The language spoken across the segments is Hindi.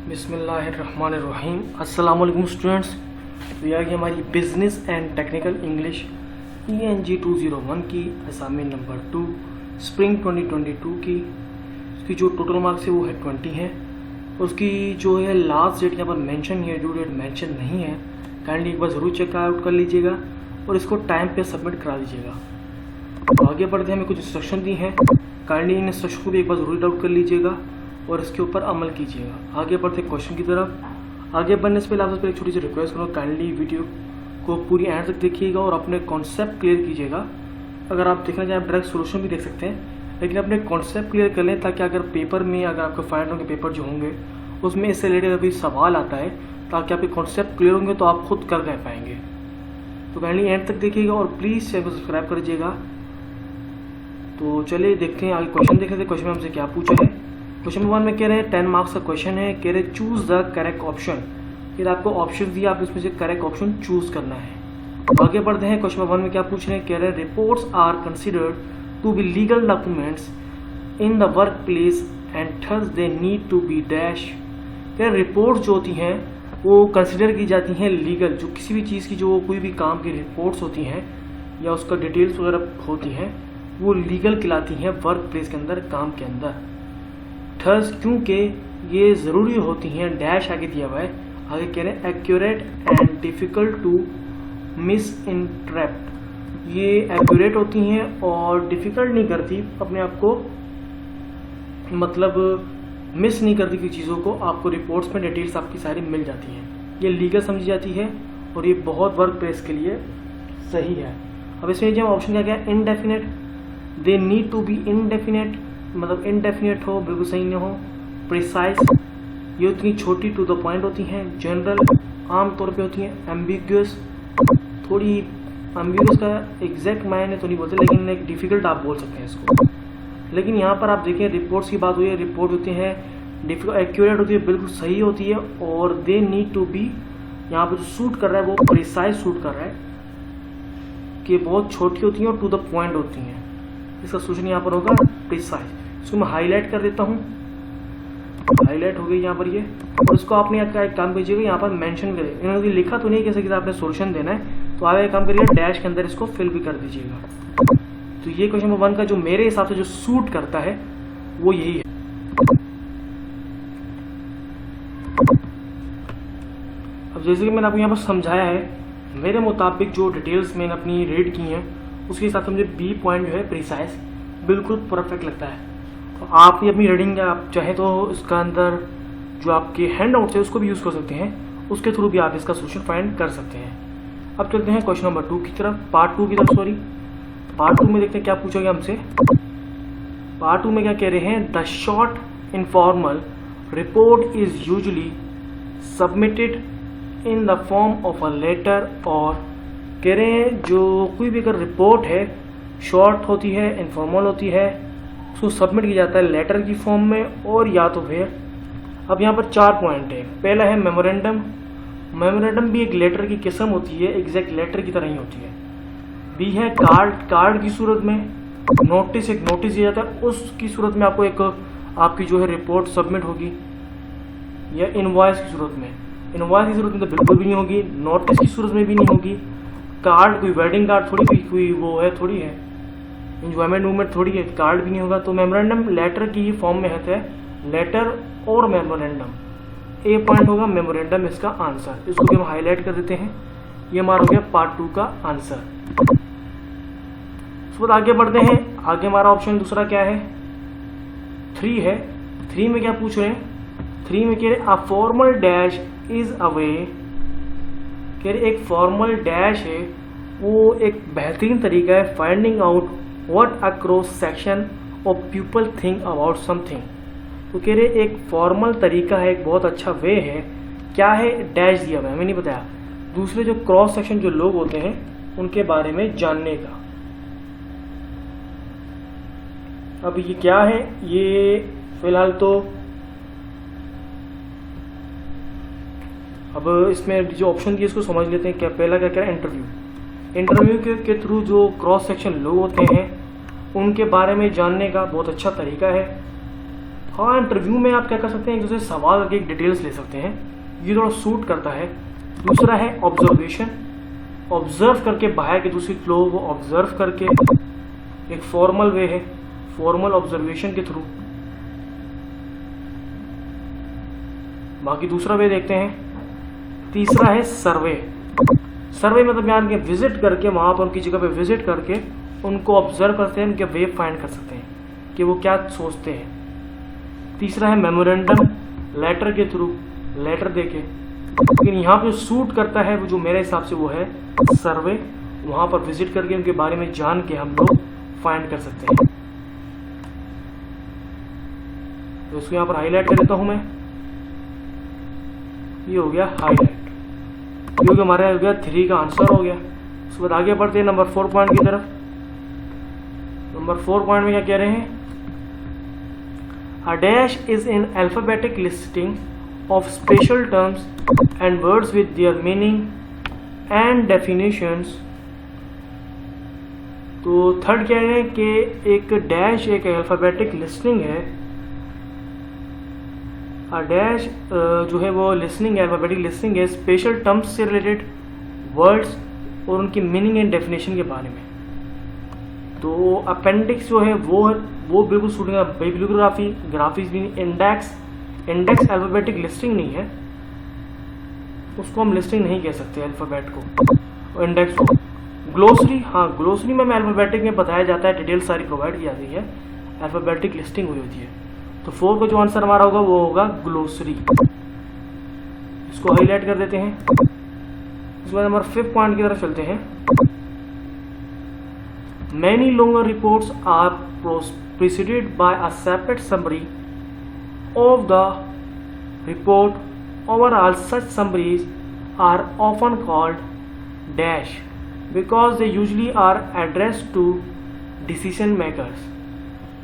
बिस्मिल्लाहिर्रहमानिर्रहीम। अस्सलाम वालेकुम स्टूडेंट्स। तो यह है हमारी business and technical English ENG 201 की असाइनमेंट नंबर 2 स्प्रिंग 2022 की। उसकी जो टोटल मार्क्स है वो है 20 है। उसकी जो है लास्ट डेट यहाँ पर मेंशन है, ड्यू डेट मेंशन नहीं है। काइंडली एक बार ज़रूर चेक आउट कर लीजिएगा और इसको टाइम पे सबमिट करा दीजिएगा। तो आगे बढ़ते हैं, हमें कुछ इंस्ट्रक्शन दी हैं, काइंडली इन इंस्ट्रक्शन को भी एक बार ज़रूर डाउट कर लीजिएगा और इसके ऊपर अमल कीजिएगा। आगे बढ़ते क्वेश्चन की तरफ। आगे बढ़ने से पहले आपसे पहले एक छोटी सी रिक्वेस्ट करूँगा, काइंडली वीडियो को पूरी एंड तक देखिएगा और अपने कॉन्सेप्ट क्लियर कीजिएगा। अगर आप देखना चाहें आप डायरेक्ट सोल्यूशन भी देख सकते हैं, लेकिन अपने कॉन्सेप्ट क्लियर कर लें ताकि अगर पेपर में, अगर आपके फाइनल के पेपर जो होंगे उसमें इससे रिलेटेड अभी सवाल आता है, ताकि आपके कॉन्सेप्ट क्लियर होंगे तो आप खुद कर रह पाएंगे। तो काइंडली एंड तक देखिएगा और प्लीज़ चैनल को सब्सक्राइब कर दीजिएगा। तो चलिए देखते हैं आगे क्वेश्चन देख लेते हैं। क्वेश्चन में हमसे क्या पूछा है। क्वेश्चन नंबर 1 में कह रहे हैं 10 मार्क्स का क्वेश्चन है। कह रहे चूज द करेक्ट ऑप्शन। फिर आपको ऑप्शन दिया, आप इसमें से करेक्ट ऑप्शन चूज करना है। आगे बढ़ते हैं। क्वेश्चन नंबर 1 में क्या पूछ रहे हैं। कह रहे हैं reports are considered to be legal documents in the workplace and thus they need to be dash. कह रहे रिपोर्ट्स जो होती हैं वो कंसिडर की जाती हैं लीगल, जो किसी भी चीज़ की, जो कोई भी काम की रिपोर्ट्स होती हैं या उसका डिटेल्स वगैरह होती हैं, वो लीगल कहलाती हैं वर्क प्लेस के अंदर, काम के अंदर। थर्स क्योंकि ये ज़रूरी होती हैं, डैश आगे दिया हुआ है। आगे कह रहे हैं accurate and difficult to misinterpret. ये एक्यूरेट होती हैं और डिफ़िकल्ट नहीं करती अपने आप को, मतलब मिस नहीं करती की चीज़ों को। आपको रिपोर्ट्स में डिटेल्स आपकी सारी मिल जाती हैं। ये लीगल समझी जाती है और ये बहुत वर्क प्लेस के लिए सही है। अब इसमें जो ऑप्शन क्या गया, indefinite, they need to be indefinite, मतलब इनडेफिनेट हो, बिल्कुल सही न हो। प्रिसाइज, ये उतनी छोटी टू द पॉइंट होती हैं। जनरल, आम तौर पे होती हैं। एम्बिग्यूअस, थोड़ी एम्बिग्यूअस का एग्जैक्ट मायने तो नहीं बोलते, लेकिन एक डिफ़िकल्ट आप बोल सकते हैं इसको। लेकिन यहाँ पर आप देखें रिपोर्ट्स की बात हुई है, रिपोर्ट होती है डिफिकल्ट, एक्यूरेट होती है, बिल्कुल सही होती है। और दे नीड टू बी, यहाँ पर जो सूट कर रहा है वो प्रिसाइज सूट कर रहा है, कि बहुत छोटी होती हैं और टू द पॉइंट होती हैं। इसका सोल्यूशन यहाँ पर होगा प्रिसाइज। इसको मैं हाईलाइट कर देता हूँ, हाईलाइट हो गई यहाँ पर ये। और इसको आपने एक काम कीजिएगा, यहाँ पर मेंशन करें। इन्होंने लिखा तो नहीं कैसे कि आपने सोल्यूशन देना है, तो आप एक काम करिए, डैश के अंदर इसको फिल भी कर दीजिएगा। तो ये क्वेश्चन नंबर 1 का जो मेरे हिसाब से जो सूट करता है वो यही है। अब जैसे कि मैंने आपको यहाँ पर समझाया है, मेरे मुताबिक जो डिटेल्स मैंने अपनी रीड की हैं उसके हिसाब से मुझे बी पॉइंट जो है प्रिसाइज बिल्कुल परफेक्ट लगता है। तो आप ये अपनी रीडिंग, आप चाहे तो इसका अंदर जो आपके हैंड आउट्स है उसको भी यूज़ कर सकते हैं, उसके थ्रू भी आप इसका सोल्यूशन फाइंड कर सकते हैं। अब चलते हैं क्वेश्चन नंबर 2 की तरफ, पार्ट 2 की तरफ, सॉरी। पार्ट 2 में देखते हैं क्या पूछा गया हमसे। पार्ट 2 में क्या कह रहे हैं, the short informal report is usually submitted in the form of a letter. और कह रहे हैं जो कोई भी अगर रिपोर्ट है शॉर्ट होती है, इनफॉर्मल होती है, उसको सबमिट किया जाता है लेटर की फॉर्म में और या तो फिर। अब यहाँ पर 4 पॉइंट है। पहला है मेमोरेंडम। मेमोरेंडम भी एक लेटर की किस्म होती है, एग्जैक्ट लेटर की तरह ही होती है। बी है कार्ड, कार्ड की सूरत में। नोटिस, एक नोटिस दिया जाता है, उसकी सूरत में आपको एक आपकी जो है रिपोर्ट सबमिट होगी। या इनवॉइस की सूरत में, इनवॉइस की सूरत में तो बिल्कुल भी नहीं होगी, नोटिस की सूरत में भी नहीं होगी। कार्ड कोई वेडिंग कार्ड थोड़ी भी कोई वो है, थोड़ी है इंजॉयमेंट मूवमेंट थोड़ी है, कार्ड भी नहीं होगा। तो मेमोरेंडम लेटर की ही फॉर्म में है, लेटर और मेमोरेंडम। ए पॉइंट होगा मेमोरेंडम इसका आंसर। इसको भी हम हाईलाइट कर देते हैं। ये हमारा हो गया पार्ट 2 का आंसर। उसके बाद आगे बढ़ते हैं। आगे हमारा ऑप्शन दूसरा क्या है, 3 है। 3 में क्या पूछ रहे हैं, 3 में कह रहे a formal dash is a way. कह रहे एक फॉर्मल डैश है, वो एक बेहतरीन तरीका है finding out what a cross section of people think about something. तो कह रहे एक फॉर्मल तरीका है, एक बहुत अच्छा वे है। क्या है, डैश दिया हुआ है, हमें नहीं बताया, दूसरे जो क्रॉस सेक्शन जो लोग होते हैं उनके बारे में जानने का। अब ये क्या है, ये फिलहाल तो अब इसमें जो ऑप्शन दिए इसको समझ लेते हैं। क्या पहला क्या क्या इंटरव्यू, इंटरव्यू के थ्रू जो क्रॉस सेक्शन लोग होते हैं उनके बारे में जानने का बहुत अच्छा तरीका है। हाँ, इंटरव्यू में आप क्या कर सकते हैं, एक दूसरे से सवाल करके एक डिटेल्स ले सकते हैं, ये थोड़ा सूट करता है। दूसरा है ऑब्जर्वेशन, ऑब्जर्व करके बाहर के दूसरी फ्लो को ऑब्जर्व करके, एक फॉर्मल वे है, फॉर्मल ऑब्जर्वेशन के थ्रू। बाकी दूसरा वे देखते हैं। तीसरा है सर्वे। सर्वे मतलब यहाँ के विजिट करके, वहां पर उनकी जगह पे विजिट करके उनको ऑब्जर्व करते हैं, उनके वे फाइंड कर सकते हैं कि वो क्या सोचते हैं। तीसरा है मेमोरेंडम, लेटर के थ्रू, लेटर देके। लेकिन यहाँ पे सूट करता है वो जो मेरे हिसाब से वो है सर्वे, वहां पर विजिट करके उनके बारे में जान के हम लोग फाइंड कर सकते हैं। तो इसको यहाँ पर हाईलाइट कर लेता हूं मैं, ये हो गया हाईलाइट, क्योंकि हमारा हो गया 3 का आंसर हो गया। उसके बाद आगे बढ़ते हैं नंबर 4 पॉइंट की तरफ। नंबर 4 पॉइंट में क्या कह रहे हैं, A dash is in alphabetic listing of special terms and words with their meaning and definitions। तो थर्ड कह रहे हैं कि एक डैश एक अल्फाबेटिक लिस्टिंग है। आ डैश जो है वो लिस्टिंग है, अल्फाबेटिक लिस्टिंग है स्पेशल टर्म्स से रिलेटेड, वर्ड्स और उनकी मीनिंग एंड डेफिनेशन के बारे में। तो अपेंडिक्स जो है वो बिल्कुल शूटिंग, बिब्लियोग्राफी, ग्राफिक्स भी नहीं। इंडेक्स अल्फाबेटिक लिस्टिंग नहीं है, उसको हम लिस्टिंग नहीं कह सकते अल्फाबेट को, इंडेक्स को। ग्लोसरी, हाँ ग्लोसरी में अल्फाबेटिक में बताया जाता है, डिटेल सारी प्रोवाइड की जाती है, अल्फाबेटिक लिस्टिंग हुई होती है। तो 4 का जो आंसर हमारा होगा वो होगा ग्लोसरी। इसको हाईलाइट कर देते हैं। इसके बाद नंबर 5 पॉइंट की तरफ चलते हैं। Many longer reports are preceded by a separate summary of the report. Overall, such summaries are often called dash because they usually are addressed to decision makers।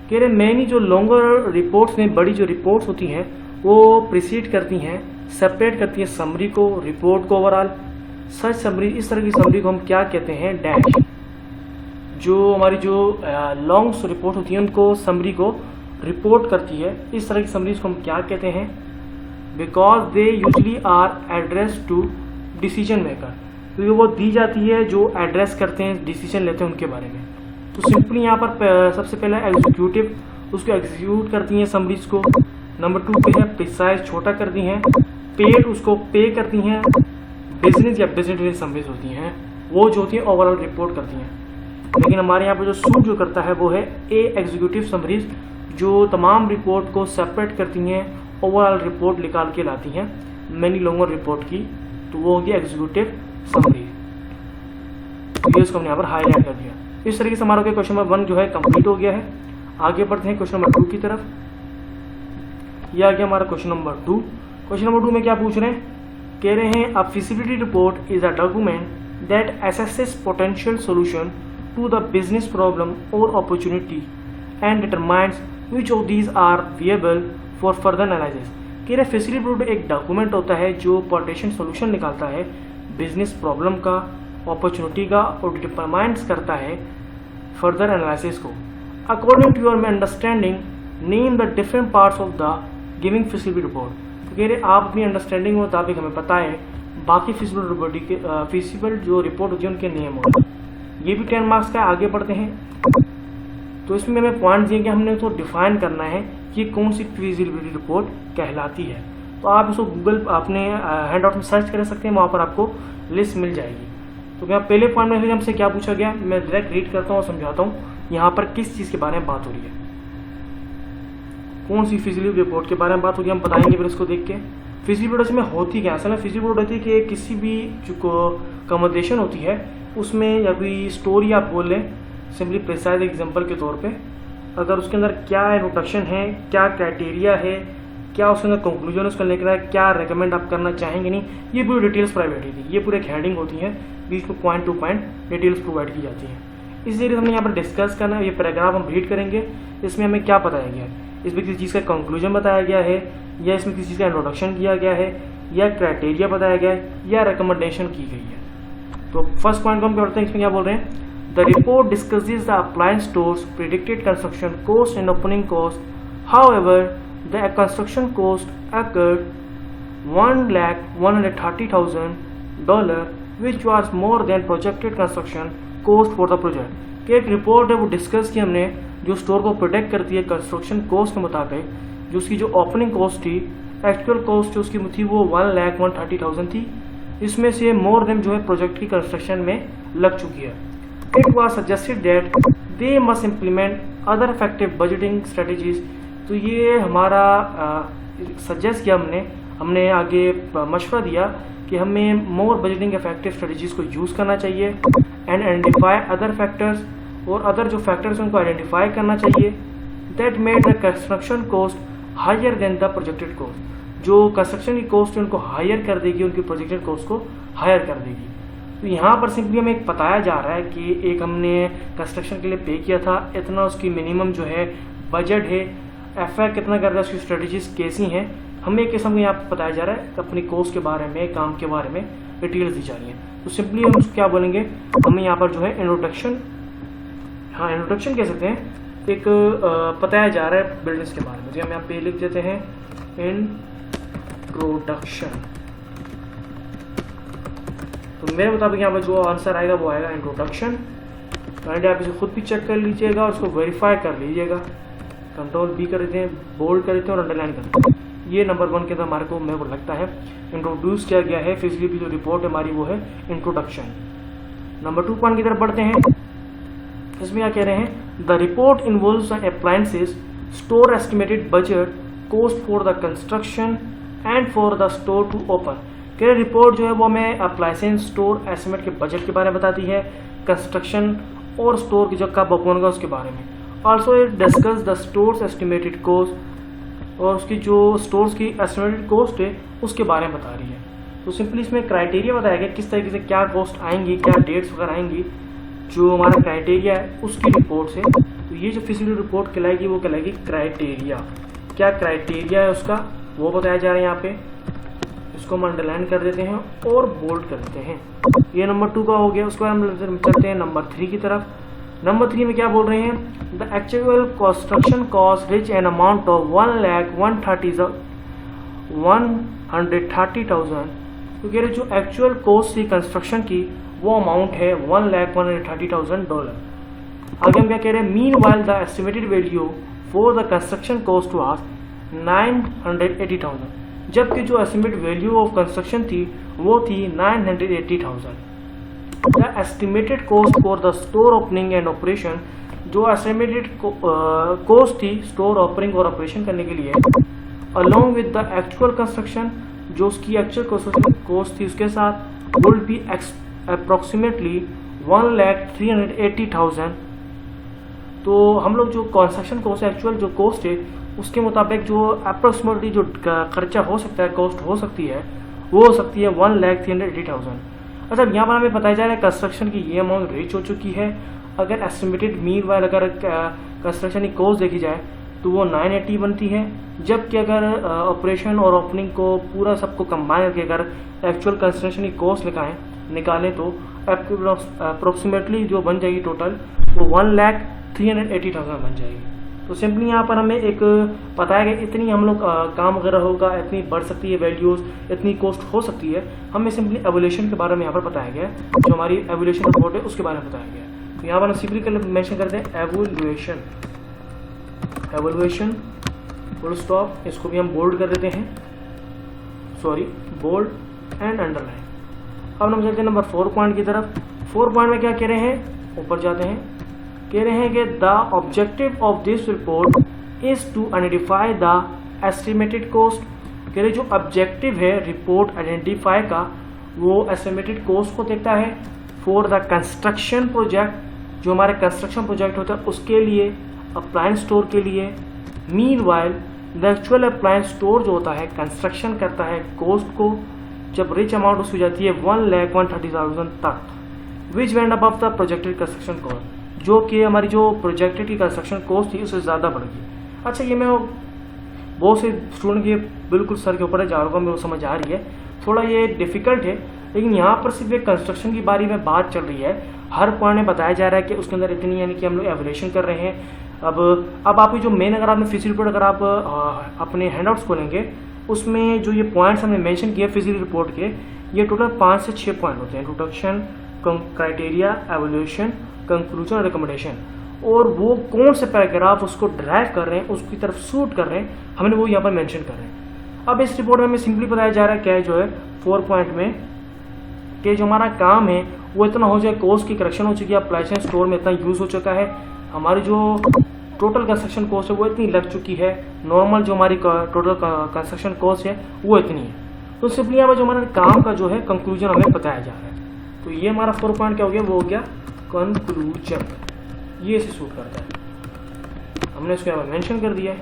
कह रहे मैनी जो लॉन्गर रिपोर्ट्स में बड़ी जो रिपोर्ट्स होती हैं वो प्रिसीड करती हैं, सेपरेट करती हैं समरी को, रिपोर्ट को। ओवरऑल सच समरी, इस तरह की समरी को हम क्या कहते हैं, डैश। जो हमारी जो लॉन्ग रिपोर्ट होती है उनको समरी को रिपोर्ट करती है, इस तरह की समरीज को हम क्या कहते हैं, because they usually are address to decision maker, क्योंकि वो दी जाती है जो एड्रेस करते हैं, डिसीजन लेते हैं उनके बारे में। तो सिंपली यहाँ पर सबसे पहले एग्जीक्यूटिव उसको एग्जीक्यूट करती हैं समरीज को। नंबर 2 पे है प्रिसाइज, छोटा करती हैं। पेड उसको पे करती हैं। बिजनेस या बिजनेस समरीज होती हैं वो जो होती है ओवरऑल रिपोर्ट करती हैं। लेकिन हमारे यहाँ पे जो सूट जो करता है वो है ए एग्जीक्यूटिव समरीज, जो तमाम रिपोर्ट को सेपरेट करती हैं, ओवरऑल रिपोर्ट निकाल के लाती हैं मैनी लॉन्गर रिपोर्ट की, तो वो होगी एग्जीक्यूटिव समरीज। ये उसको हमने यहाँ पर हाईलाइट कर दिया। इस तरीके से हमारा क्वेश्चन नंबर 1 जो है कंप्लीट हो गया है। आगे बढ़ते हैं क्वेश्चन नंबर 2 की तरफ। यह आ गया हमारा क्वेश्चन नंबर 2। क्वेश्चन नंबर 2 में क्या पूछ रहे हैं, कह रहे हैं a feasibility report is a document that assesses potential solution to the business problem or opportunity and determines which of these are viable for further analysis। कह रहे फिजिबिलिटी रिपोर्ट एक डॉक्यूमेंट होता है जो पोटेंशियल सोल्यूशन निकालता है बिजनेस प्रॉब्लम का, अपॉर्चुनिटी का, और डिटरमाइंस करता है फर्दर एनालिसिस को। According to your understanding name the different parts of the giving feasibility report. तो कह रहे आप अपनी अंडरस्टैंडिंग के मुताबिक हमें पता है बाकी फिजिबल जो रिपोर्ट होती है उनके नेम होते हैं। ये भी 10 मार्क्स का। आगे बढ़ते हैं। तो इसमें हमें पॉइंट दिए कि हमने उसको डिफाइन करना है कि कौन सी फिजिबिलिटी रिपोर्ट कहलाती है। तो आप इसको गूगल अपने हैंड आउट में सर्च कर सकते हैं, वहाँ पर आपको लिस्ट मिल जाएगी। तो मैं पहले पॉइंट में हमसे क्या पूछा गया, मैं डायरेक्ट रीड करता हूँ और समझाता हूँ यहाँ पर किस चीज़ के बारे में बात हो रही है, कौन सी फिजिबिलिटी रिपोर्ट के बारे में बात हो रही है, हम बताएंगे फिर इसको देख के। फिजिबिलिटी में होती क्या, असल में फिजिबिलिटी होती है कि किसी भी जो कन्वर्सेशन होती है उसमें या कोई स्टोरी आप बोल लें, सिंपली प्रिसाइज एग्जांपल के तौर पे, अगर उसके अंदर क्या इंट्रोडक्शन है, क्या क्राइटेरिया है, क्या उसके अंदर कंक्लूजन उसका लेकर है, क्या रेकमेंड आप करना चाहेंगे नहीं, ये पूरी डिटेल्स प्रोवाइड होती है। ये पूरे हेडिंग होती है, बीच में point two point details provide की जाती हैं। इस जरिए हमने यहाँ पर डिस्कस करना है। ये पैराग्राफ हम रीड करेंगे, इसमें हमें क्या बताया गया है, इसमें किसी चीज़ का कंक्लूजन बताया गया है, या इसमें किसी चीज़ का इंट्रोडक्शन किया गया है, या क्राइटेरिया बताया गया है, या रिकमेंडेशन की गई है। तो फर्स्ट पॉइंट को हम क्या करते हैं, इसमें क्या बोल रहे हैं, the The report discusses the appliance store's predicted construction cost and opening cost. However, the construction cost occurred $1,130,000, which was more than projected construction cost for the project. कि एक रिपोर्ट है वो डिस्कस की हमने जो स्टोर को प्रोटेक्ट करती है कंस्ट्रक्शन कॉस्ट के मुताबिक, जो उसकी जो ओपनिंग कॉस्ट थी, एक्चुअल कॉस्ट जो उसकी थी वो 1,130,000 थी, इसमें से मोर देन जो है प्रोजेक्ट की कंस्ट्रक्शन में लग चुकी है. It was suggested that they must implement other effective budgeting strategies. तो ये हमारा सजेस्ट किया हमने आगे मशवरा दिया कि हमें मोर बजटिंग इफेक्टिव स्ट्रेटजीज को यूज़ करना चाहिए एंड आइडेंटिफाई अदर फैक्टर्स, और अदर जो फैक्टर्स हैं उनको आइडेंटिफाई करना चाहिए that made the construction cost higher than the projected cost. जो कंस्ट्रक्शन की कॉस्ट है उनको हायर कर देगी, उनकी प्रोजेक्टेड कॉस्ट को हायर कर देगी. तो यहाँ पर सिंपली हमें एक बताया जा रहा है कि एक हमने कंस्ट्रक्शन के लिए पे किया था, इतना उसकी मिनिमम जो है बजट है, एफआई कितना कर रहा है, उसकी स्ट्रेटजीज कैसी हैं, हमें एक किस्म को यहाँ पर बताया जा रहा है अपनी कोर्स के बारे में, काम के बारे में डिटेल्स दी जा रही है. तो सिंपली हम उसको क्या बोलेंगे, हमें यहाँ पर जो है इंट्रोडक्शन कह सकते हैं, एक बताया जा रहा है बिजनेस के बारे में. जो हम यहाँ पे लिख देते हैं इंट्रोडक्शन. तो मेरे मुताबिक यहाँ पर जो आंसर आएगा वो आएगा इंट्रोडक्शन. आप इसे खुद भी चेक कर लीजिएगा और उसको वेरीफाई कर लीजिएगा. कंट्रोल B कर देते हैं, बोल्ड कर देते हैं और अंडरलाइन कर देते हैं. ये नंबर 1 के अंदर हमारे को मेरे को लगता है इंट्रोड्यूस किया गया है. फिजिकली भी जो रिपोर्ट हमारी वो है इंट्रोडक्शन. नंबर 2 पॉइंट की तरफ बढ़ते हैं. इसमें क्या कह रहे हैं, the report involves appliances store estimated budget cost for the construction and for the store to open. कह रहे रिपोर्ट जो है वो हमें अप्लायंसेस स्टोर एस्टिमेट के बजट के बारे में बताती है, कंस्ट्रक्शन और स्टोर की जो कब ओपन होगा उसके बारे में. Also it discuss the stores estimated cost, और उसकी जो स्टोर्स की एस्टिमेटेड कॉस्ट है उसके बारे में बता रही है. तो सिंपली इसमें क्राइटेरिया बताया गया किस तरीके से क्या कॉस्ट आएंगी, क्या डेट्स वगैरह आएंगी, जो हमारा क्राइटेरिया है उसकी रिपोर्ट से. तो ये जो फिजिकल रिपोर्ट कहलाएगी वो कहलाएगी क्राइटेरिया. क्या क्राइटेरिया है उसका वो बताया जा रहा है यहाँ पे. इसको हम अंडरलाइन कर देते हैं और बोल्ड कर देते हैं. ये नंबर 2 का हो गया. उसके बाद हम चलते हैं नंबर 3 की तरफ. नंबर 3 में क्या बोल रहे हैं, the actual construction cost rich an amount of 1,130,000. तो कह रहे जो एक्चुअल कॉस्ट थी कंस्ट्रक्शन की वो अमाउंट है $1,130,000. आगे हम क्या कह रहे हैं, mean while the estimated value for the construction cost was 980,000. जबकि जो एस्टिमेट वैल्यू ऑफ कंस्ट्रक्शन थी वो थी 980,000. The estimated cost for the store opening and operation, जो एस्टिमेटेड कॉस्ट थी स्टोर ओपनिंग और ऑपरेशन करने के लिए, along with the actual construction, जो उसकी एक्चुअल कॉस्ट थी उसके साथ, वुड बी अप्रोक्सीमेटली 1,380,000. तो हम लोग जो कंस्ट्रक्शन कॉस्ट एक्चुअल जो कॉस्ट है उसके मुताबिक जो अप्रोक्सीमेटली जो खर्चा हो सकता है, कॉस्ट हो सकती है, वो हो सकती है 1,380,000. अच्छा, यहाँ पर हमें बताया जा रहा है कंस्ट्रक्शन की ये अमाउंट रीच हो चुकी है. अगर एस्टिमेटेड मीन वाइल अगर कंस्ट्रक्शन की कॉस्ट देखी जाए तो वो 980 बनती है. जबकि अगर ऑपरेशन और ओपनिंग को पूरा सबको कंबाइन करके अगर एक्चुअल कंस्ट्रक्शन की कॉस्ट निकालें तो अप्रोक्सीमेटली जो बन जाएगी टोटल वो 1,380,000 बन जाएगी. तो सिंपली यहाँ पर हमें एक बताया गया इतनी हम लोग काम वगैरह होगा, इतनी बढ़ सकती है वैल्यूज़, इतनी कॉस्ट हो सकती है. हमें सिंपली एवोल्यूशन के बारे में यहाँ पर बताया गया है, जो हमारी एवोल्यूशन रिपोर्ट है उसके बारे में बताया गया है. तो यहाँ पर हम सिंपली मेंशन करते हैं एवोल्यूशन फुल स्टॉप. इसको भी हम बोल्ड कर देते हैं, सॉरी बोल्ड एंड अंडरलाइन. अब हम चलते हैं नंबर 4 पॉइंट की तरफ. 4 पॉइंट में क्या कह रहे हैं, ऊपर जाते हैं, कह रहे हैं कि the objective of this report is to identify the estimated cost. कह रहे जो ऑब्जेक्टिव है रिपोर्ट आइडेंटिफाई का वो एस्टिमेटेड कॉस्ट को देखता है फॉर द कंस्ट्रक्शन प्रोजेक्ट, जो हमारे कंस्ट्रक्शन प्रोजेक्ट होता है उसके लिए, अप्लायंस स्टोर के लिए. Mean while the actual appliance store जो होता है कंस्ट्रक्शन करता है कॉस्ट को, जब रिच अमाउंट उसकी जाती है 1,130,000 तक, which went above the projected construction cost, जो कि हमारी जो प्रोजेक्टेड की कंस्ट्रक्शन कॉस्ट थी उससे ज़्यादा बढ़ गई. अच्छा, ये मैं बहुत से स्टूडेंट के बिल्कुल सर के ऊपर है, जा रहा हूँ, मेरे को समझ आ रही है. थोड़ा ये डिफ़िकल्ट है लेकिन यहाँ पर सिर्फ एक कंस्ट्रक्शन की बारे में बात चल रही है। हर पॉइंट में बताया जा रहा है कि उसके अंदर इतनी, यानी कि हम लोग एवोल्यूशन कर रहे हैं। अब आपकी जो मेन, अगर आपने फिजिकल रिपोर्ट अगर आप अपने हैंडआउट्स खोलेंगे, उसमें जो ये पॉइंट्स हमने मेंशन किए फिजिकल रिपोर्ट के, ये टोटल 5 से 6 पॉइंट होते हैं। इंट्रोडक्शन, क्राइटेरिया, एवोल्यूशन, कंक्लूजन और रिकमेंडेशन। और वो कौन से पैराग्राफ उसको ड्राइव कर रहे हैं, उसकी तरफ सूट कर रहे हैं, हमने वो यहाँ पर मेंशन कर रहे हैं। अब इस रिपोर्ट में हमें सिंपली बताया जा रहा है क्या है, जो है 4 पॉइंट में कि जो हमारा काम है वो इतना हो जाए, कॉस्ट की करेक्शन हो चुकी है, अप्लाइशन स्टोर में इतना यूज़ हो चुका है, हमारी जो टोटल कंस्ट्रक्शन कॉस्ट है वो इतनी लग चुकी है, नॉर्मल जो हमारी टोटल कंस्ट्रक्शन कॉस्ट है वो इतनी है। तो सिंपली यहाँ पर जो हमारे काम का जो है कंक्लूजन हमें बताया जा रहा है। तो ये हमारा 4 पॉइंट क्या हो गया, वो हो गया कंक्लूजन। ये इसे सूट करता है, हमने इसको यहाँ पर मेंशन कर दिया है।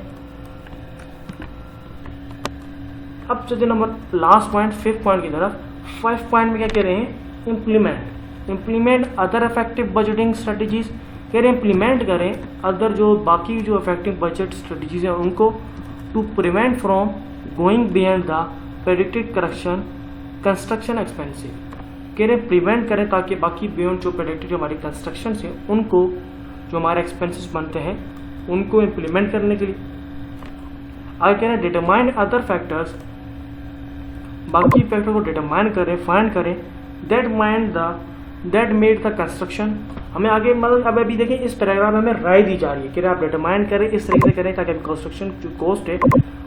अब चलते number last point 5th point की तरफ। 5 पॉइंट में क्या कह रहे हैं, implement other effective budgeting strategies. कह रहे हैं इम्प्लीमेंट करें अदर जो बाकी जो इफेक्टिव बजट स्ट्रेटजीज हैं उनको, to prevent from going beyond the predicted correction construction expensive. कह रहे हैं प्रिवेंट करें ताकि बाकी बियॉन्ड जो प्रेडिक्टेड हमारी कंस्ट्रक्शन है उनको, जो हमारे एक्सपेंसेस बनते हैं उनको इम्प्लीमेंट करने के लिए। आगे कह रहे हैं डिटरमाइन अदर फैक्टर्स, बाकी फैक्टर को डिटरमाइन करें, फाइंड करें, दैट मेड द कंस्ट्रक्शन। हमें आगे मतलब अब अभी देखिए इस पैराग्राफ में हमें राय दी जा रही है कि आप डिटरमाइन करें, इस तरीके से करें ताकि कंस्ट्रक्शन जो कॉस्ट है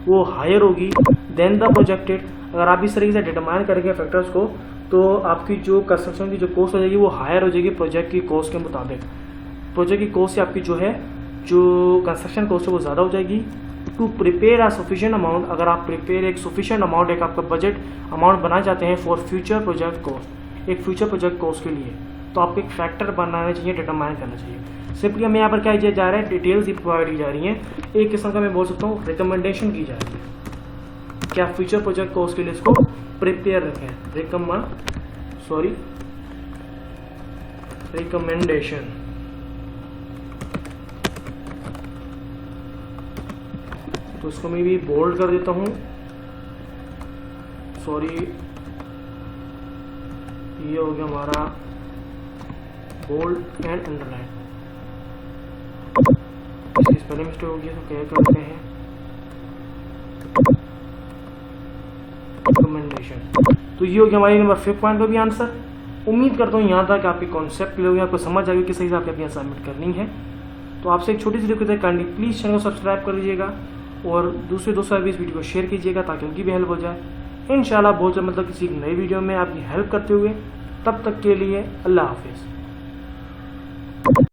वो हायर होगी देन द प्रोजेक्टेड। अगर आप इस तरीके से डिटरमाइन करेंगे फैक्टर्स को तो आपकी जो कंस्ट्रक्शन की जो कॉस्ट हो जाएगी वो हायर हो जाएगी प्रोजेक्ट की कॉस्ट के मुताबिक। प्रोजेक्ट की कॉस्ट से आपकी जो है जो कंस्ट्रक्शन कॉस्ट है वो ज़्यादा हो जाएगी। To prepare a sufficient amount, अगर आप प्रिपेयर एक सफिशिएंट अमाउंट, एक आपका बजट अमाउंट बनाए जाते हैं फॉर फ्यूचर प्रोजेक्ट कॉस्ट, एक फ्यूचर प्रोजेक्ट कॉस्ट के लिए, तो आपको एक फैक्टर बनाना चाहिए, डिटरमाइन करना चाहिए। सिंपली हमें यहाँ पर क्या किया जा रहा है, डिटेल्स ही प्रोवाइड की जा रही हैं। एक किस्म का मैं बोल सकता हूँ रिकमेंडेशन की जा रही है क्या फ्यूचर प्रोजेक्ट कॉस्ट के लिए इसको प्रिपेयर रखें। रिकमेंडेशन। तो इसको मैं भी बोल्ड कर देता हूँ, ये हो गया हमारा bold and underline. Spelling mistake हो गया तो क्या करते हैं, रिकमेंडेशन। तो ये हो गया हमारी नंबर 5 पॉइंट का भी आंसर। उम्मीद करता हूँ यहाँ तक आपके कॉन्सेप्ट क्लियर हो गया, आपको समझ आ गई किस हिसाब से आपकी असाइनमेंट करनी है। तो आपसे एक छोटी सी रिक्वेस्ट है, काइंडली प्लीज़ चैनल को सब्सक्राइब कर लीजिएगा और दूसरे दोस्तों भी इस वीडियो को शेयर कीजिएगा ताकि उनकी भी हेल्प हो जाए। इंशाल्लाह बहुत जल्द मतलब किसी नई वीडियो में आपकी हेल्प करते हुए, तब तक के लिए अल्लाह हाफिज़।